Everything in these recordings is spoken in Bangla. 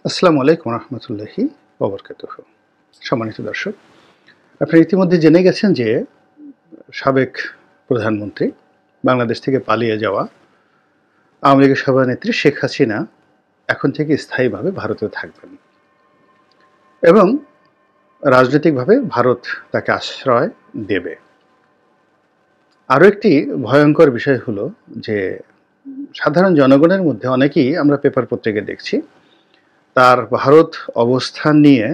আসসালামু আলাইকুম রহমতুল্লাহি ওবরকাতুহ। সম্মানিত দর্শক, আপনারা ইতিমধ্যে জেনে গেছেন যে সাবেক প্রধানমন্ত্রী বাংলাদেশ থেকে পালিয়ে যাওয়া আওয়ামী লীগের সভানেত্রী শেখ হাসিনা এখন থেকে স্থায়ীভাবে ভারতে থাকবেন এবং রাজনৈতিকভাবে ভারত তাকে আশ্রয় দেবে। আরও একটি ভয়ঙ্কর বিষয় হলো যে সাধারণ জনগণের মধ্যে অনেকেই আমরা পেপার পত্রিকায় দেখছি তার ভারত অবস্থান নিয়ে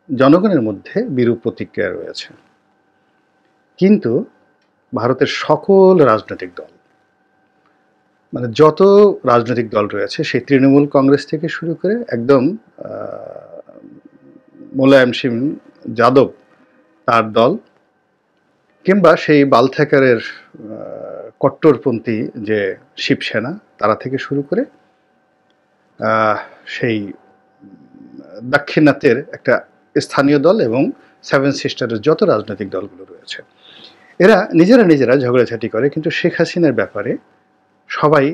জনগণের মধ্যে বিরূপ প্রতিক্রিয়া রয়েছে। কিন্তু ভারতের সকল রাজনৈতিক দল, মানে যত রাজনৈতিক দল রয়েছে, সেই তৃণমূল কংগ্রেস থেকে শুরু করে একদম মোলায়েম সিং যাদব তার দল, কিংবা সেই বালথ্যাকারের কট্টরপন্থী যে শিবসেনা তারা থেকে শুরু করে সেই দাক্ষিণাত্যের একটা স্থানীয় দল এবং সেভেন সিস্টারের যত রাজনৈতিক দলগুলো রয়েছে, এরা নিজেরা ঝগড়াঝাটি করে, কিন্তু শেখ হাসিনার ব্যাপারে সবাই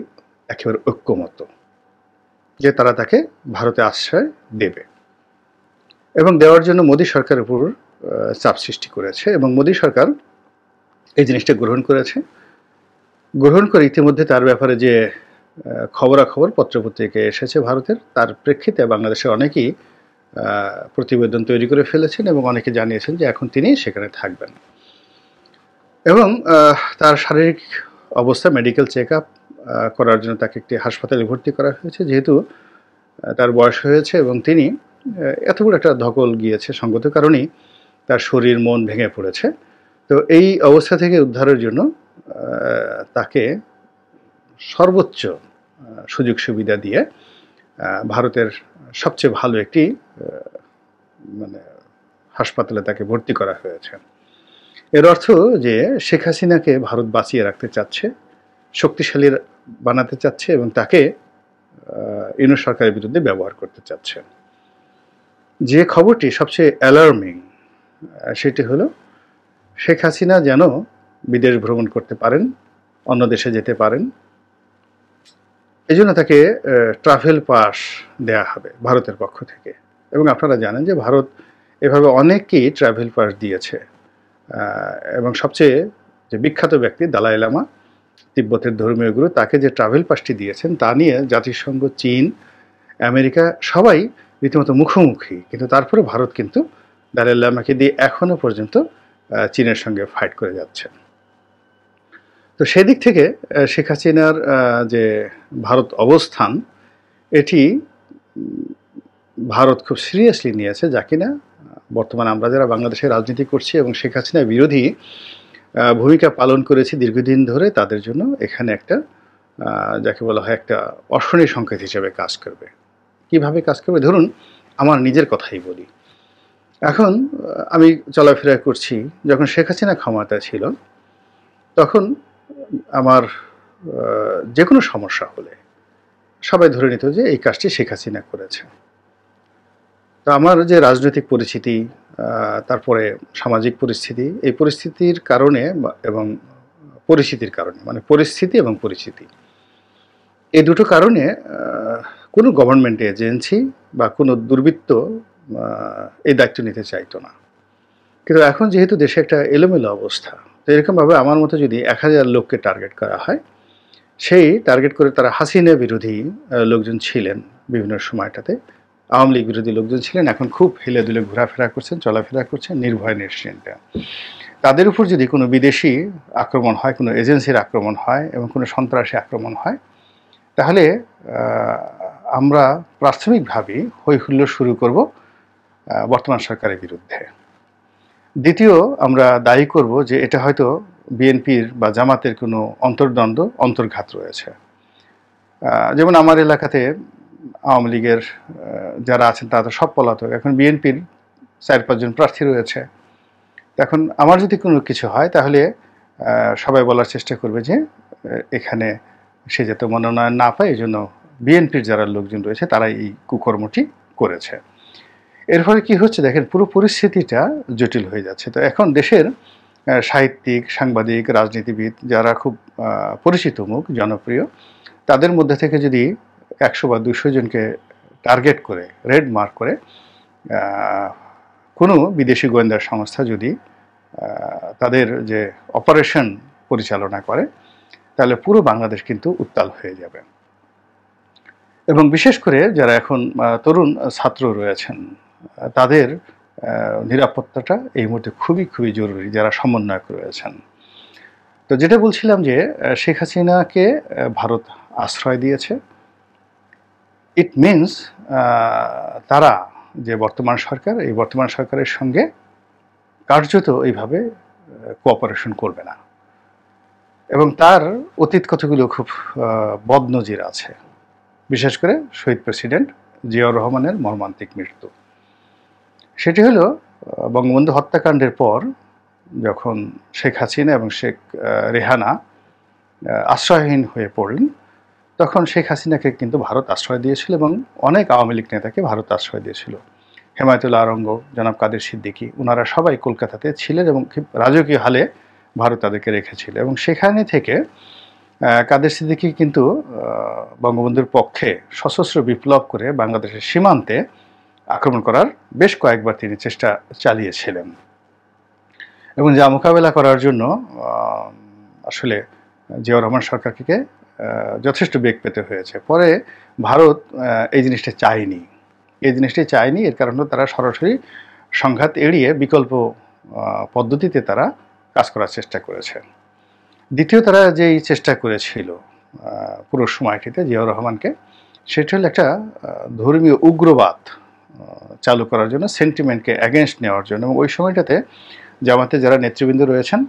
একেবারে ঐক্যমত যে তারা তাকে ভারতে আশ্রয় দেবে এবং দেওয়ার জন্য মোদী সরকারের উপর চাপ সৃষ্টি করেছে এবং মোদী সরকার এই জিনিসটা গ্রহণ করেছে। গ্রহণ করে ইতিমধ্যে তার ব্যাপারে যে খবরাখবর পত্রপত্রিকায় এসেছে ভারতের, তার প্রেক্ষিতে বাংলাদেশের অনেকেই প্রতিবেদন তৈরি করে ফেলেছেন এবং অনেকে জানিয়েছেন যে এখন তিনি সেখানে থাকবেন এবং তার শারীরিক অবস্থা মেডিকেল চেক আপ করার জন্য তাকে একটি হাসপাতালে ভর্তি করা হয়েছে, যেহেতু তার বয়স হয়েছে এবং তিনি এত বড় একটা ধকল গিয়েছে, সঙ্গত কারণেই তার শরীর মন ভেঙে পড়েছে। তো এই অবস্থা থেকে উদ্ধারের জন্য তাকে সর্বোচ্চ সুযোগ সুবিধা দিয়ে ভারতের সবচেয়ে ভালো একটি মানে হাসপাতালে তাকে ভর্তি করা হয়েছে। এর অর্থ যে শেখ হাসিনাকে ভারত বাঁচিয়ে রাখতে চাচ্ছে, শক্তিশালী বানাতে চাচ্ছে এবং তাকে ইউনূস সরকারের বিরুদ্ধে ব্যবহার করতে চাচ্ছে। যে খবরটি সবচেয়ে অ্যালার্মিং সেটি হলো শেখ হাসিনা যেন বিদেশ ভ্রমণ করতে পারেন, অন্য দেশে যেতে পারেন, এই জন্য তাকে ট্রাভেল পাস দেয়া হবে ভারতের পক্ষ থেকে। এবং আপনারা জানেন যে ভারত এভাবে অনেককেই ট্রাভেল পাস দিয়েছে এবং সবচেয়ে যে বিখ্যাত ব্যক্তি দালাই লামা, তিব্বতের ধর্মীয় গুরু, তাকে যে ট্রাভেল পাসটি দিয়েছেন তা নিয়ে জাতিসংঘ, চীন, আমেরিকা সবাই রীতিমতো মুখোমুখি। কিন্তু তারপরে ভারত কিন্তু দালাই লামাকে দিয়ে এখনও পর্যন্ত চীনের সঙ্গে ফাইট করে যাচ্ছে। তো সেদিক থেকে শেখ হাসিনার যে ভারত অবস্থান, এটি ভারত খুব সিরিয়াসলি নিয়েছে, যা কিনা বর্তমানে আমরা যারা বাংলাদেশে রাজনীতি করছি এবং শেখ হাসিনা বিরোধী ভূমিকা পালন করেছি দীর্ঘদিন ধরে, তাদের জন্য এখানে একটা যাকে বলা হয় একটা অশনি সংকেত হিসেবে কাজ করবে। কিভাবে কাজ করবে? ধরুন আমার নিজের কথাই বলি। এখন আমি চলাফেরা করছি, যখন শেখ হাসিনা ক্ষমতায় ছিল তখন আমার যে কোনো সমস্যা হলে সবাই ধরে নিত যে এই কাজটি শেখ হাসিনা করেছে। তো আমার যে রাজনৈতিক পরিস্থিতি, তারপরে সামাজিক পরিস্থিতি, এই পরিস্থিতির কারণে এবং পরিস্থিতির কারণে, মানে পরিস্থিতি এবং পরিস্থিতি, এই দুটো কারণে কোনো গভর্নমেন্ট এজেন্সি বা কোনো দুর্বৃত্ত এই দায়িত্ব নিতে চাইতো না। কিন্তু এখন যেহেতু দেশে একটা এলোমেলো অবস্থা, তো এরকমভাবে আমার মতো যদি 1000 লোককে টার্গেট করা হয়, সেই টার্গেট করে তারা হাসিনা বিরোধী লোকজন ছিলেন বিভিন্ন সময়টাতে, আওয়ামী লীগ বিরোধী লোকজন ছিলেন, এখন খুব হেলে দুলে ঘোরাফেরা করছেন, চলাফেরা করছেন নির্ভয় নিশ্চিন্তে। তাদের উপর যদি কোনো বিদেশি আক্রমণ হয়, কোনো এজেন্সির আক্রমণ হয় এবং কোনো সন্ত্রাসী আক্রমণ হয়, তাহলে আমরা প্রাথমিকভাবেই হৈহুল্লোড় শুরু করব বর্তমান সরকারের বিরুদ্ধে। দ্বিতীয়, আমরা দায়ী করব যে এটা হয়তো বিএনপির বা জামাতের কোনো অন্তর্দ্বন্দ্ব, অন্তর্ঘাত রয়েছে। যেমন আমার এলাকাতে আওয়ামী লীগের যারা আছেন তারা তো সব পলাতক, এখন বিএনপির 4-5 জন প্রার্থী রয়েছে। এখন আমার যদি কোনো কিছু হয় তাহলে সবাই বলার চেষ্টা করবে যে এখানে সে যাতে মনোনয়ন না পায়, এই জন্য বিএনপির যারা লোকজন রয়েছে তারা এই কুকর্মটি করেছে। এর ফলে কী হচ্ছে দেখেন, পুরো পরিস্থিতিটা জটিল হয়ে যাচ্ছে। তো এখন দেশের সাহিত্যিক, সাংবাদিক, রাজনীতিবিদ যারা খুব পরিচিত মুখ, জনপ্রিয়, তাদের মধ্যে থেকে যদি 100 বা 200 জনকে টার্গেট করে, রেড মার্ক করে কোনো বিদেশি গোয়েন্দা সংস্থা যদি তাদের যে অপারেশন পরিচালনা করে, তাহলে পুরো বাংলাদেশ কিন্তু উত্তাল হয়ে যাবে। এবং বিশেষ করে যারা এখন তরুণ ছাত্র রয়েছেন, তাদের নিরাপত্তাটা এই মুহূর্তে খুবই খুবই জরুরি, যারা সমন্বয়ক রয়েছেন। তো যেটা বলছিলাম যে শেখ হাসিনাকে ভারত আশ্রয় দিয়েছে, ইট মিনস তারা যে বর্তমান সরকার, এই বর্তমান সরকারের সঙ্গে কার্যত এইভাবে কোঅপারেশন করবে না। এবং তার অতীত কতগুলো খুব বদনজির আছে, বিশেষ করে শহীদ প্রেসিডেন্ট জিয়াউর রহমানের মর্মান্তিক মৃত্যু। সেটি হলো বঙ্গবন্ধু হত্যাকাণ্ডের পর যখন শেখ হাসিনা এবং শেখ রেহানা আশ্রয়হীন হয়ে পড়লেন, তখন শেখ হাসিনাকে কিন্তু ভারত আশ্রয় দিয়েছিল এবং অনেক আওয়ামী লীগ নেতাকে ভারত আশ্রয় দিয়েছিল। হেমায়েতুল্লাহ আরঙ্গ, জনাব কাদের সিদ্দিকী, ওনারা সবাই কলকাতাতে ছিলেন এবং রাজকীয় হালে ভারত তাদেরকে রেখেছিল। এবং সেখানে থেকে কাদের সিদ্দিকী কিন্তু বঙ্গবন্ধুর পক্ষে সশস্ত্র বিপ্লব করে বাংলাদেশের সীমান্তে আক্রমণ করার বেশ কয়েকবার তিনি চেষ্টা চালিয়েছিলেন। এবং যা মোকাবেলা করার জন্য আসলে জিয়াউর রহমান সরকারকে যথেষ্ট বেগ পেতে হয়েছে। পরে ভারত এই জিনিসটা চায়নি, এর কারণ তারা সরাসরি সংঘাত এড়িয়ে বিকল্প পদ্ধতিতে তারা কাজ করার চেষ্টা করেছে। দ্বিতীয় তারা যেই চেষ্টা করেছিল পুরো সময়টিতে জিয়াউর রহমানকে, সেটা হলো একটা ধর্মীয় উগ্রবাদ চালু করার জন্য, সেন্টিমেন্টকে অ্যাগেনস্ট নেওয়ার জন্য। এবং ওই সময়টাতে জামাতে যারা নেতৃবৃন্দ রয়েছেন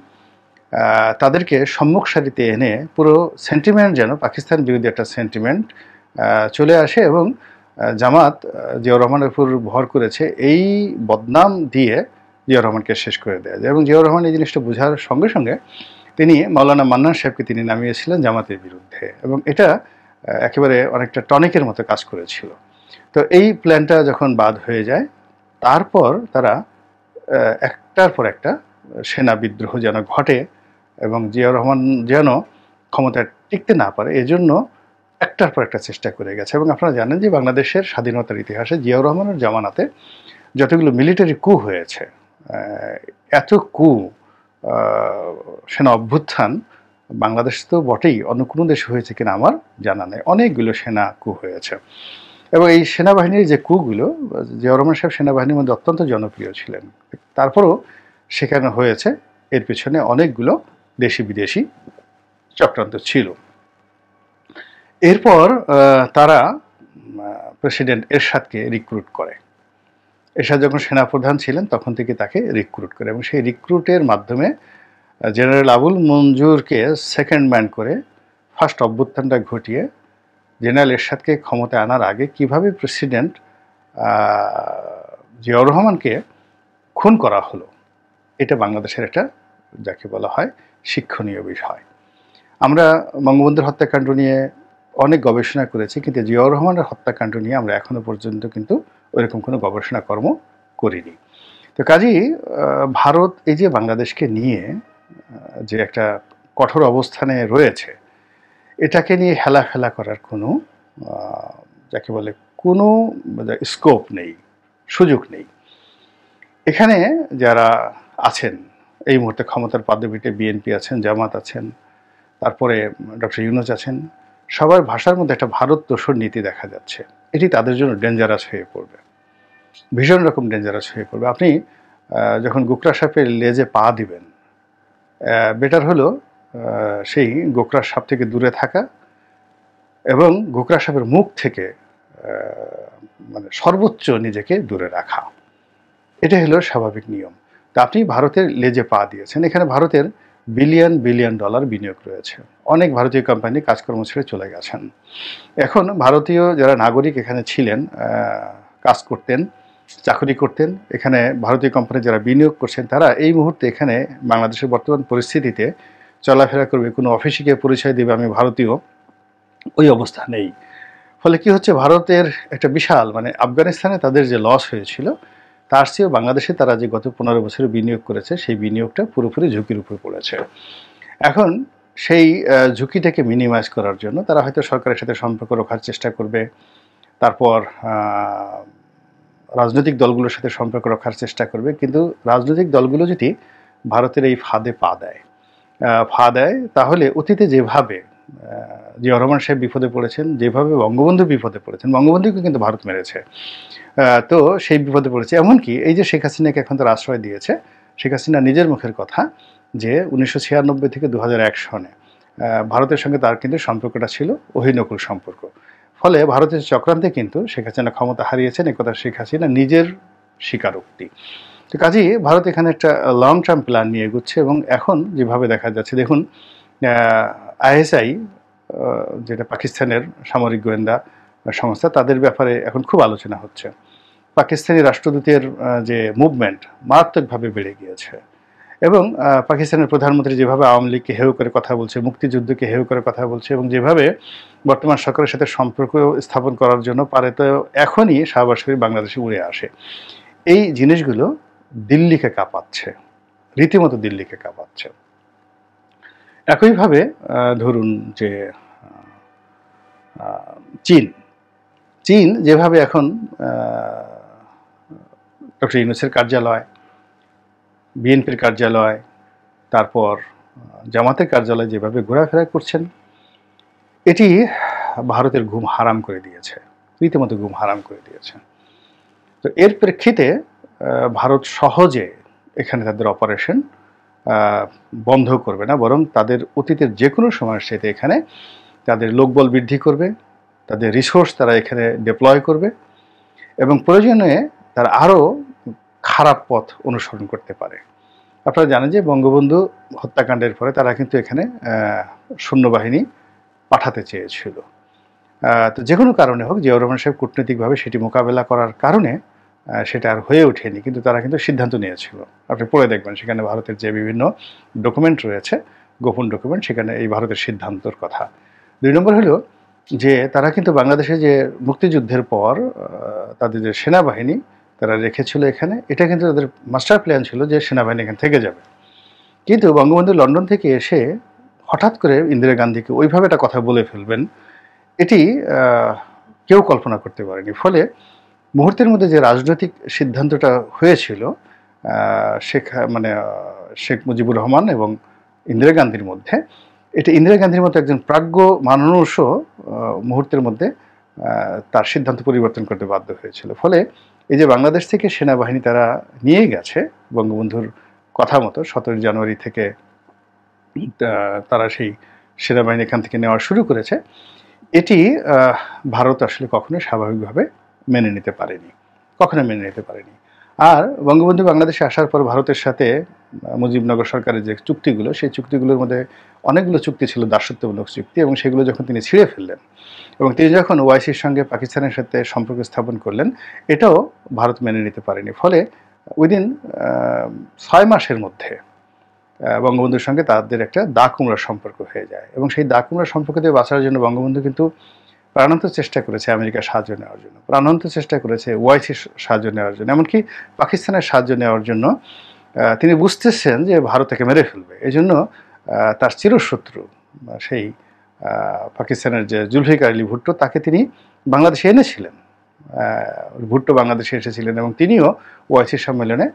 তাদেরকে সম্মুখ সারিতে এনে পুরো সেন্টিমেন্ট যেন পাকিস্তান বিরোধী একটা সেন্টিমেন্ট চলে আসে এবং জামাত জিয়াউর রহমানের উপর ভর করেছে এই বদনাম দিয়ে জিয়াউর রহমানকে শেষ করে দেয়া যায়। এবং জিয়াউর রহমান এই জিনিসটা বোঝার সঙ্গে সঙ্গে তিনি মাওলানা মান্নান সাহেবকে তিনি নামিয়েছিলেন জামাতের বিরুদ্ধে, এবং এটা একেবারে অনেকটা টনিকের মতো কাজ করেছিল। তো এই প্ল্যানটা যখন বাদ হয়ে যায়, তারপর তারা একটার পর একটা সেনা বিদ্রোহ যেন ঘটে এবং জিয়াউর রহমান যেন ক্ষমতায় টিকতে না পারে, এজন্য একটার পর একটা চেষ্টা করে গেছে। এবং আপনারা জানেন যে বাংলাদেশের স্বাধীনতার ইতিহাসে জিয়াউর রহমানের জামানাতে যতগুলো মিলিটারি কু হয়েছে, এত কু, সেনা অভ্যুত্থান বাংলাদেশ তো বটেই, অন্য কোনো দেশে হয়েছে কিনা আমার জানা নেই, অনেকগুলো সেনা কু হয়েছে। এবং এই সেনাবাহিনীর যে কুগুলো, জিয়াউর রহমান সাহেব সেনাবাহিনীর মধ্যে অত্যন্ত জনপ্রিয় ছিলেন, তারপরও সেখানে হয়েছে, এর পেছনে অনেকগুলো দেশি বিদেশি চক্রান্ত ছিল। এরপর তারা প্রেসিডেন্ট এরশাদকে রিক্রুট করে। এরশাদ যখন সেনাপ্রধান ছিলেন তখন থেকে তাকে রিক্রুট করে, এবং সেই রিক্রুটের মাধ্যমে জেনারেল আবুল মঞ্জুরকে সেকেন্ড ম্যান করে ফার্স্ট অভ্যুত্থানটা ঘটিয়ে জেনারেল এরশাদকে ক্ষমতায় আনার আগে কিভাবে প্রেসিডেন্ট জিয়াউর রহমানকে খুন করা হলো, এটা বাংলাদেশের একটা যাকে বলা হয় শিক্ষণীয় বিষয়। আমরা বঙ্গবন্ধুর হত্যাকাণ্ড নিয়ে অনেক গবেষণা করেছি, কিন্তু জিয়াউর রহমানের হত্যাকাণ্ড নিয়ে আমরা এখনো পর্যন্ত কিন্তু ওইরকম কোনো গবেষণা কর্ম করিনি। তো কাজেই ভারত এই যে বাংলাদেশকে নিয়ে যে একটা কঠোর অবস্থানে রয়েছে, এটাকে নিয়ে হেলাফেলা করার কোনো যাকে বলে কোনো স্কোপ নেই, সুযোগ নেই। এখানে যারা আছেন এই মুহূর্তে ক্ষমতার পাদবীতে, বিএনপি আছেন, জামাত আছেন, তারপরে ডক্টর ইউনূস আছেন, সবার ভাষার মধ্যে একটা ভারত দোষর নীতি দেখা যাচ্ছে। এটি তাদের জন্য ডেঞ্জারাস হয়ে পড়বে, ভীষণ রকম ডেঞ্জারাস হয়ে পড়বে। আপনি যখন গোকরা সাপের লেজে পা দিবেন, বেটার হলো সেই গোকরা সাপ থেকে দূরে থাকা এবং গোকরা সাপের মুখ থেকে মানে সর্বোচ্চ নিজেকে দূরে রাখা, এটা হলো স্বাভাবিক নিয়ম। তা আপনি ভারতের লেজে পা দিয়েছেন, এখানে ভারতের বিলিয়ন বিলিয়ন ডলার বিনিয়োগ রয়েছে, অনেক ভারতীয় কোম্পানি কাজকর্ম ছেড়ে চলে গেছেন। এখন ভারতীয় যারা নাগরিক এখানে ছিলেন, কাজ করতেন, চাকরি করতেন, এখানে ভারতীয় কোম্পানি যারা বিনিয়োগ করছেন, তারা এই মুহূর্তে এখানে বাংলাদেশের বর্তমান পরিস্থিতিতে চলাফেরা করবে, কোনো অফিসে গিয়ে পরিচয় দেবে আমি ভারতীয়, ওই অবস্থা নেই। ফলে কি হচ্ছে, ভারতের একটা বিশাল মানে আফগানিস্তানে তাদের যে লস হয়েছিল, তার চেয়েও বাংলাদেশে তারা যে গত 15 বছরে বিনিয়োগ করেছে, সেই বিনিয়োগটা পুরোপুরি ঝুঁকির উপর পড়েছে। এখন সেই ঝুঁকিটাকে মিনিমাইজ করার জন্য তারা হয়তো সরকারের সাথে সম্পর্ক রাখার চেষ্টা করবে, তারপর রাজনৈতিক দলগুলোর সাথে সম্পর্ক রাখার চেষ্টা করবে। কিন্তু রাজনৈতিক দলগুলো যদি ভারতের এই ফা দেয় তাহলে অতীতে যেভাবে জিয়াউর রহমান সাহেব বিপদে পড়েছেন, যেভাবে বঙ্গবন্ধু বিপদে পড়েছেন, বঙ্গবন্ধুকে কিন্তু ভারত মেরেছে, তো সেই বিপদে পড়েছে। এমনকি এই যে শেখ হাসিনাকে এখন তো আশ্রয় দিয়েছে, শেখ হাসিনা নিজের মুখের কথা যে 1996 থেকে 2001 সনে ভারতের সঙ্গে তার কিন্তু সম্পর্কটা ছিল অহিনকুল সম্পর্ক। ফলে ভারতের চক্রান্তে কিন্তু শেখ হাসিনা ক্ষমতা হারিয়েছেন, একথা শেখ হাসিনা নিজের স্বীকারোক্তি। তো কাজেই ভারত এখানে একটা লং টার্ম প্ল্যান নিয়ে এগোচ্ছে এবং এখন যেভাবে দেখা যাচ্ছে, দেখুন আইএসআই যেটা পাকিস্তানের সামরিক গোয়েন্দা সংস্থা, তাদের ব্যাপারে এখন খুব আলোচনা হচ্ছে। পাকিস্তানি রাষ্ট্রদূতের যে মুভমেন্ট মারাত্মকভাবে বেড়ে গিয়েছে এবং পাকিস্তানের প্রধানমন্ত্রী যেভাবে আওয়ামী লীগকে হেয় করে কথা বলছে, মুক্তিযুদ্ধকে হেয় করে কথা বলছে এবং যেভাবে বর্তমান সরকারের সাথে সম্পর্ক স্থাপন করার জন্য পারে, তো এখনই শাহবাজ শরীফ বাংলাদেশে উড়ে আসে, এই জিনিসগুলো দিল্লিকে কাঁপাচ্ছে, রীতিমতো দিল্লিকে কাঁপাচ্ছে। একইভাবে ধরুন যে চীন যেভাবে এখন ডক্টর ইউনূসের কার্যালয়, বিএনপির কার্যালয়, তারপর জামাতের কার্যালয় যেভাবে ঘোরাফেরা করছেন, এটি ভারতের ঘুম হারাম করে দিয়েছে, রীতিমতো ঘুম হারাম করে দিয়েছে। তো এর প্রেক্ষিতে ভারত সহজে এখানে তাদের অপারেশন বন্ধ করবে না, বরং তাদের অতীতের যে কোনো সময়ের সাথে এখানে তাদের লোকবল বৃদ্ধি করবে, তাদের রিসোর্স তারা এখানে ডিপ্লয় করবে এবং প্রয়োজনে তারা আরও খারাপ পথ অনুসরণ করতে পারে। আপনারা জানেন যে বঙ্গবন্ধু হত্যাকাণ্ডের পরে তারা কিন্তু এখানে সৈন্যবাহিনী পাঠাতে চেয়েছিল। তো যে কোনো কারণে হোক, জিয়াউর রহমান সাহেব কূটনৈতিকভাবে সেটি মোকাবেলা করার কারণে সেটা আর হয়ে ওঠেনি, কিন্তু তারা কিন্তু সিদ্ধান্ত নিয়েছিল। আপনি পড়ে দেখবেন সেখানে ভারতের যে বিভিন্ন ডকুমেন্ট রয়েছে, গোপন ডকুমেন্ট, সেখানে এই ভারতের সিদ্ধান্তর কথা। 2 নম্বর হলো যে তারা কিন্তু বাংলাদেশে যে মুক্তিযুদ্ধের পর তাদের যে সেনাবাহিনী তারা রেখেছিল এখানে, এটা কিন্তু তাদের মাস্টার প্ল্যান ছিল যে সেনাবাহিনী এখানে থেকে যাবে। কিন্তু বঙ্গবন্ধু লন্ডন থেকে এসে হঠাৎ করে ইন্দিরা গান্ধীকে ওইভাবে একটা কথা বলে ফেলবেন, এটি কেউ কল্পনা করতে পারেনি। ফলে মুহূর্তের মধ্যে যে রাজনৈতিক সিদ্ধান্তটা হয়েছিল শেখ মুজিবুর রহমান এবং ইন্দিরা গান্ধীর মধ্যে, এটা ইন্দিরা গান্ধীর মতো একজন প্রাজ্ঞ মানুষও মুহূর্তের মধ্যে তার সিদ্ধান্ত পরিবর্তন করতে বাধ্য হয়েছিল। ফলে এই যে বাংলাদেশ থেকে সেনাবাহিনী তারা নিয়ে গেছে বঙ্গবন্ধুর কথা মতো 17 জানুয়ারি থেকে তারা সেই সেনাবাহিনী এখান থেকে নেওয়া শুরু করেছে, এটি ভারত আসলে কখনোই স্বাভাবিকভাবে মেনে নিতে পারেনি, কখনো মেনে নিতে পারেনি। আর বঙ্গবন্ধু বাংলাদেশে আসার পর ভারতের সাথে মুজিবনগর সরকারের যে চুক্তিগুলো, সেই চুক্তিগুলোর মধ্যে অনেকগুলো চুক্তি ছিল দাসত্বমূলক চুক্তি, এবং সেগুলো যখন তিনি ছিঁড়ে ফেললেন এবং তিনি যখন ওআইসির সঙ্গে পাকিস্তানের সাথে সম্পর্ক স্থাপন করলেন, এটাও ভারত মেনে নিতে পারেনি। ফলে উইদিন 6 মাসের মধ্যে বঙ্গবন্ধুর সঙ্গে তাদের একটা দা কুমড়ার সম্পর্ক হয়ে যায় এবং সেই দা কুমড়ার সম্পর্ক দিয়ে বাঁচার জন্য বঙ্গবন্ধু কিন্তু প্রাণান্ত চেষ্টা করেছে আমেরিকার সাহায্য নেওয়ার জন্য, প্রাণান্ত চেষ্টা করেছে ওআইসির সাহায্য নেওয়ার জন্য, এমনকি পাকিস্তানের সাহায্য নেওয়ার জন্য। তিনি বুঝতেছেন যে ভারত তাকে মেরে ফেলবে, এই জন্য তার চিরশত্রু সেই পাকিস্তানের যে জুলফিকার আলী ভুট্টো, তাকে তিনি বাংলাদেশে এনেছিলেন। ভুট্টো বাংলাদেশে এসেছিলেন এবং তিনিও ওআইসি সম্মেলনে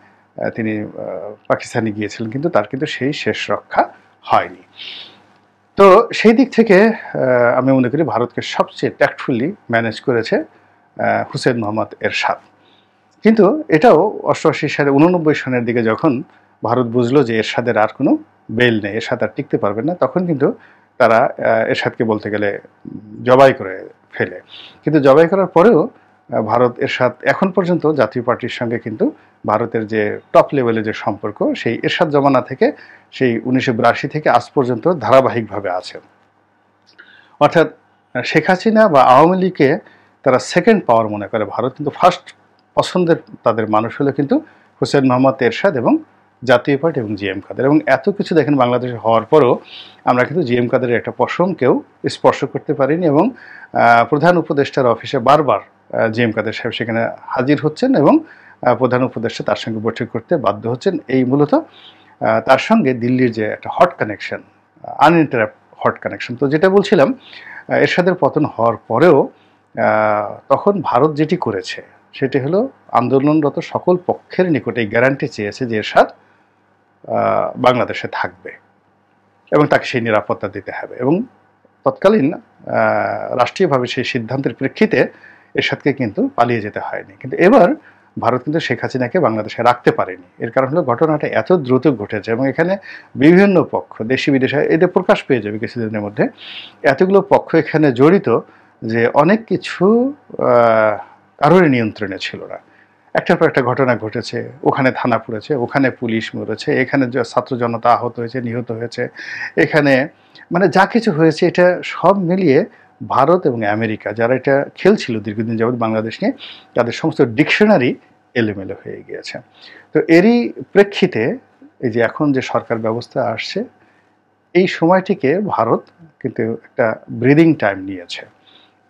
তিনি পাকিস্তানে গিয়েছিলেন, কিন্তু তার কিন্তু সেই শেষ রক্ষা হয়নি। তো সেই দিক থেকে আমি মনে করি ভারতকে সবচেয়ে ট্যাক্টফুলি ম্যানেজ করেছে হুসেইন মোহাম্মদ এরশাদ। কিন্তু এটাও 88 সালে 89 সনের দিকে যখন ভারত বুঝলো যে এরশাদের আর কোনো বেল নেই, এরশাদ আর টিকতে পারবে না, তখন কিন্তু তারা এরশাদকে বলতে গেলে জবাই করে ফেলে। কিন্তু জবাই করার পরেও ভারত এরশাদ এখন পর্যন্ত জাতীয় পার্টির সঙ্গে কিন্তু ভারতের যে টপ লেভেলে যে সম্পর্ক, সেই এরশাদ জমানা থেকে সেই 1982 থেকে আজ পর্যন্ত ধারাবাহিকভাবে আছে। অর্থাৎ শেখ হাসিনা বা আওয়ামী লীগকে তারা সেকেন্ড পাওয়ার মনে করে, ভারত কিন্তু ফার্স্ট পছন্দের তাদের মানুষ হলো কিন্তু হুসেইন মোহাম্মদ এরশাদ এবং জাতীয় পার্টি এবং জিএম কাদের। এবং এত কিছু দেখেন বাংলাদেশে হওয়ার পরও আমরা কিন্তু জিএম কাদেরের একটা পশমকেও স্পর্শ করতে পারিনি এবং প্রধান উপদেষ্টার অফিসে বারবার জিএম কাদের সাহেব সেখানে হাজির হচ্ছেন এবং প্রধান উপদেষ্টা তার সঙ্গে বৈঠক করতে বাধ্য হচ্ছেন। এই মূলত তার সঙ্গে দিল্লির যে একটা হট কানেকশন, আনইন্টারাপ্ট হট কানেকশন। তো যেটা বলছিলাম, এরশাদের পতন হওয়ার পরেও তখন ভারত যেটি করেছে সেটি হলো আন্দোলনরত সকল পক্ষের নিকটে এই গ্যারান্টি চেয়েছে যে এরশাদ বাংলাদেশে থাকবে এবং তাকে সেই নিরাপত্তা দিতে হবে, এবং তৎকালীন রাষ্ট্রীয়ভাবে সেই সিদ্ধান্তের প্রেক্ষিতে এরশাদকে কিন্তু পালিয়ে যেতে হয়নি। কিন্তু এবার ভারত কিন্তু শেখ হাসিনাকে বাংলাদেশে রাখতে পারেনি। এর কারণ হলো ঘটনাটা এত দ্রুত ঘটেছে এবং এখানে বিভিন্ন পক্ষ, দেশি বিদেশে, এদের প্রকাশ পেয়ে যাবে কিছুদিনের মধ্যে, এতগুলো পক্ষ এখানে জড়িত যে অনেক কিছু কারোরই নিয়ন্ত্রণে ছিল না। একটার পর একটা ঘটনা ঘটেছে, ওখানে থানা পুড়েছে, ওখানে পুলিশ মরেছে, এখানে ছাত্র জনতা আহত হয়েছে, নিহত হয়েছে, এখানে মানে যা কিছু হয়েছে এটা সব মিলিয়ে ভারত এবং আমেরিকা যারা এটা খেলছিল দীর্ঘদিন যাবৎ বাংলাদেশ নিয়ে, তাদের সমস্ত ডিকশনারি এলোমেলো হয়ে গিয়েছে। তো এরই প্রেক্ষিতে এই যে এখন যে সরকার ব্যবস্থা আসছে, এই সময়টিকে ভারত কিন্তু একটা ব্রিদিং টাইম নিয়েছে।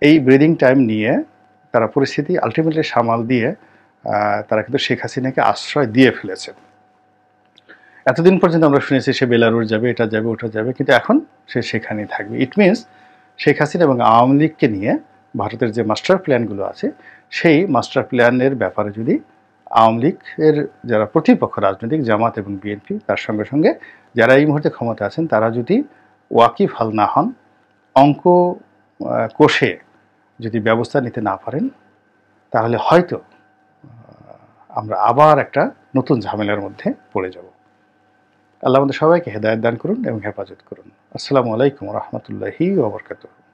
এই ব্রিদিং টাইম নিয়ে তারা পরিস্থিতি আলটিমেটলি সামাল দিয়ে তারা কিন্তু শেখ হাসিনাকে আশ্রয় দিয়ে ফেলেছে। এতদিন পর্যন্ত আমরা শুনেছি সে বেলারুস যাবে, এটা যাবে, ওটা যাবে, কিন্তু এখন সে সেখানেই থাকবে। ইট মিনস শেখ হাসিনা এবং আওয়ামী লীগকে নিয়ে ভারতের যে মাস্টার প্ল্যানগুলো আছে সেই মাস্টার প্ল্যানের ব্যাপারে যদি আওয়ামী লীগের যারা প্রতিপক্ষ রাজনৈতিক জামাত এবং বিএনপি, তার সঙ্গে সঙ্গে যারা এই মুহূর্তে ক্ষমতা আছেন, তারা যদি ওয়াকিবহাল না হন, অঙ্ক কষে যদি ব্যবস্থা নিতে না পারেন, তাহলে হয়তো আমরা আবার একটা নতুন ঝামেলার মধ্যে পড়ে যাব। আল্লাহ আমাদের সবাইকে হেদায়েত দান করুন এবং হেফাজত করুন। আসসালামু আলাইকুম ওয়া রাহমাতুল্লাহি ওয়া বারাকাতুহু।